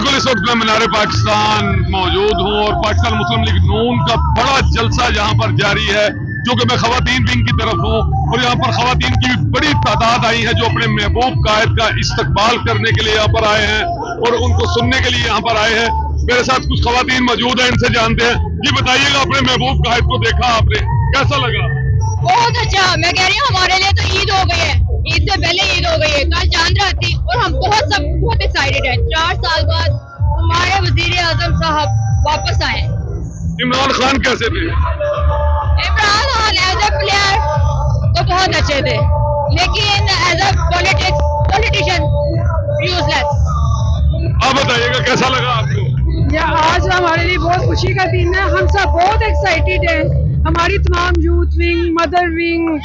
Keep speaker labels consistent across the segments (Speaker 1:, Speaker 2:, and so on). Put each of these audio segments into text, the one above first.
Speaker 1: बिल्कुल इस वक्त मैं मीनार पाकिस्तान मौजूद हूँ और पाकिस्तान मुस्लिम लीग नून का बड़ा जलसा यहाँ पर जारी है, जो कि मैं खवातीन विंग की तरफ हूँ और यहाँ पर खवातीन की बड़ी तादाद आई है जो अपने महबूब कायद का इस्तकबाल करने के लिए यहाँ पर आए हैं और उनको सुनने के लिए यहाँ पर आए हैं। मेरे साथ कुछ खवातीन मौजूद हैं, इनसे जानते हैं। ये बताइएगा, अपने महबूब कायद को देखा आपने, कैसा लगा?
Speaker 2: बहुत अच्छा। मैं कह रही हूँ हमारे लिए तो ईद हो गई है, ईद से पहले ईद हो गई है, कल चांद रात थी और हम बहुत एक्साइटेड हैं। 4 साल बाद हमारे वजीर आजम साहब वापस आए।
Speaker 1: इमरान खान कैसे थे?
Speaker 2: Imran Khan as a player तो बहुत अच्छे थे, लेकिन एज ए पॉलिटिशियन यूजलेस।
Speaker 1: आप बताइएगा कैसा लगा आपको?
Speaker 3: आज हमारे लिए बहुत खुशी का दिन है, हम सब बहुत एक्साइटेड हैं। हमारी तमाम youth wing, mother wing,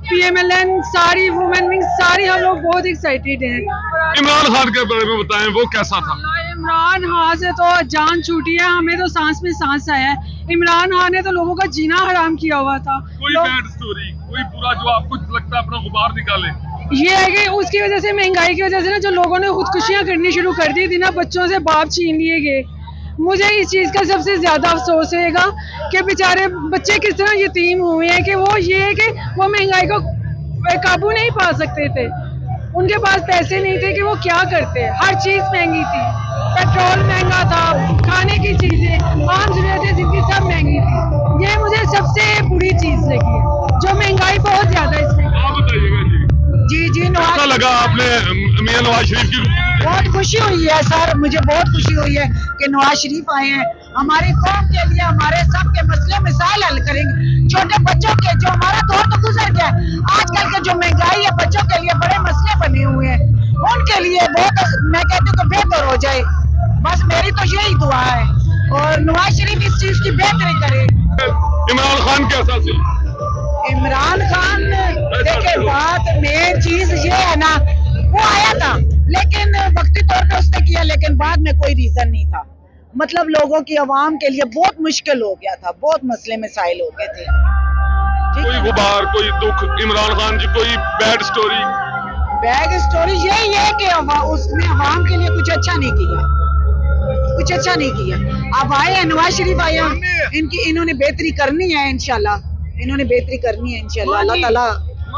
Speaker 3: PMLN, सारी वुमेन विंग, सारी हम लोग बहुत एक्साइटेड हैं।
Speaker 1: इमरान खान के बारे में बताएं, वो कैसा था?
Speaker 3: इमरान खान से तो जान छूटी है, हमें तो सांस में सांस आया है। इमरान खान ने तो लोगों का जीना हराम किया हुआ था।
Speaker 1: कोई बैड स्टोरी, कोई बुरा जो आपको लगता है अपना गुबार निकाले?
Speaker 3: ये है कि उसकी वजह से, महंगाई की वजह से ना, जो लोगों ने खुदकुशियां करनी शुरू कर दी थी ना, बच्चों से बाप छीन लिए गए। मुझे इस चीज़ का सबसे ज़्यादा अफसोस रहेगा कि बेचारे बच्चे किस तरह यतीम हुए हैं, कि वो ये है कि वो महंगाई को काबू नहीं पा सकते थे, उनके पास पैसे नहीं थे कि वो क्या करते। हर चीज़ महंगी थी, पेट्रोल महंगा था, खाने की चीज़ें, आम ज़रूरतें जिनकी सब महंगी थी। ये मुझे सबसे बुरी चीज़ लगी है, जो महंगाई बहुत ज़्यादा इसमें।
Speaker 1: आप बताइएगा जी,
Speaker 3: जी
Speaker 1: कैसा लगा आपने मियां नवाज शरीफ की?
Speaker 4: बहुत खुशी हुई है सर, मुझे बहुत खुशी हुई है कि नवाज शरीफ आए हैं। हमारी कौम के लिए हमारे सब के मसले मिसाइल हल करेंगे। छोटे बच्चों के, जो हमारा दौर तो गुजर गया, आजकल के जो महंगाई है बच्चों के लिए बड़े मसले बने हुए हैं, उनके लिए बहुत, मैं कहती हूँ कि बेहतर हो जाए। बस मेरी तो यही दुआ है और नवाज शरीफ इस चीज की बेहतरी करे।
Speaker 1: इमरान खान कैसा थे?
Speaker 4: इमरान खान के बाद मेन चीज ये है ना, वो आया था लेकिन वक्ती तौर पे उसने किया, लेकिन बाद में कोई रीजन नहीं था। मतलब लोगों की, आवाम के लिए बहुत मुश्किल हो गया था, बहुत मसले मसाइल हो गए थे।
Speaker 1: कोई गुबार, कोई दुख इमरान खान जी, कोई बैड स्टोरी?
Speaker 4: बैड स्टोरी यही है कि उसने आवाम के लिए कुछ अच्छा नहीं किया, कुछ अच्छा नहीं किया। अब आए हैं, नवाज शरीफ आए हैं, इन्होंने बेहतरी करनी है इंशाल्लाह, इन्होंने बेहतरी करनी है इंशाल्लाह। अल्लाह ताला